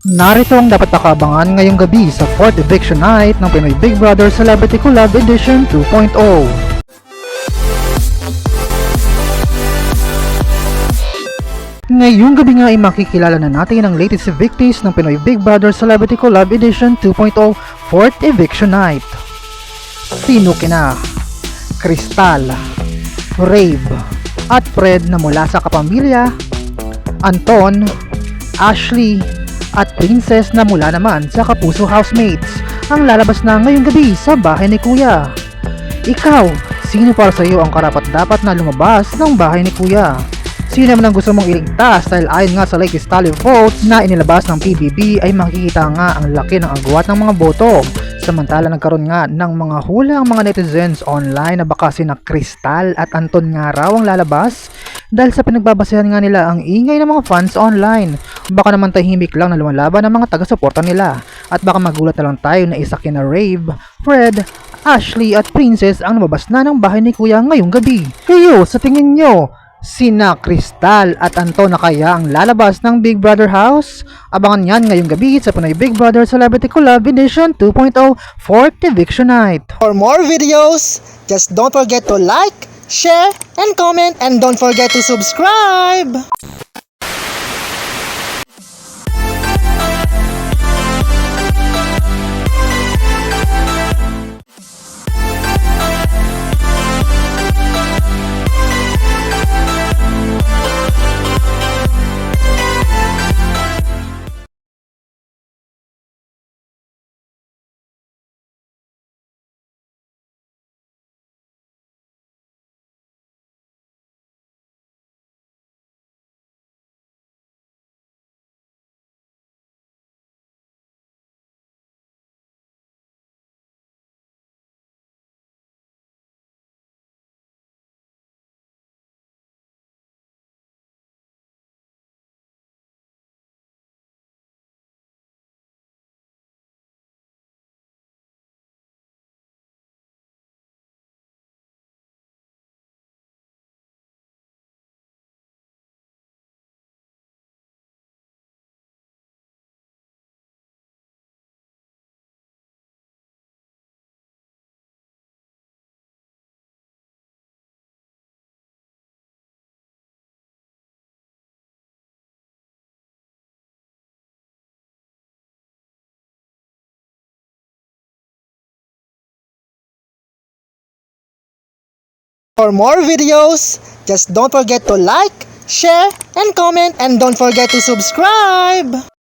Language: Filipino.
Narito ang dapat nakaabangan ngayong gabi sa 4th Eviction Night ng Pinoy Big Brother Celebrity Collab Edition 2.0. Ngayong gabi nga ay makikilala na natin ang latest evictees ng Pinoy Big Brother Celebrity Collab Edition 2.0 4th Eviction Night. Sino kina? Crystal, Rave, at Fred na mula sa kapamilya, Anton, Ashley, at Princess na mula naman sa Kapuso Housemates ang lalabas na ngayong gabi sa bahay ni Kuya. Ikaw, sino para sa iyo ang karapat-dapat na lumabas ng bahay ni Kuya? Sino naman ang gusto mong iligtas dahil ayon nga sa latest tally votes na inilabas ng PBB ay makikita nga ang laki ng agwat ng mga boto. Samantala nagkaroon nga ng mga hula ang mga netizens online na baka sina Crystal at Anton nga raw ang lalabas dahil sa pinagbabasehan nga nila ang ingay ng mga fans online. Baka naman tahimik lang na lumalaban ang mga taga-suporta nila at baka magulat na lang tayo na isa kina Rave, Fred, Ashley at Princess ang lumabas na ng bahay ni Kuya ngayong gabi. Kayo, sa tingin nyo, sina Crystal at Anton na kaya ang lalabas ng Big Brother House? Abangan yan ngayong gabi sa Pinoy Big Brother Celebrity Collab Edition 2.0 4th Eviction Night. For more videos, just don't forget to like, share, and comment, and don't forget to subscribe! For more videos, just don't forget to like, share, and comment, and don't forget to subscribe!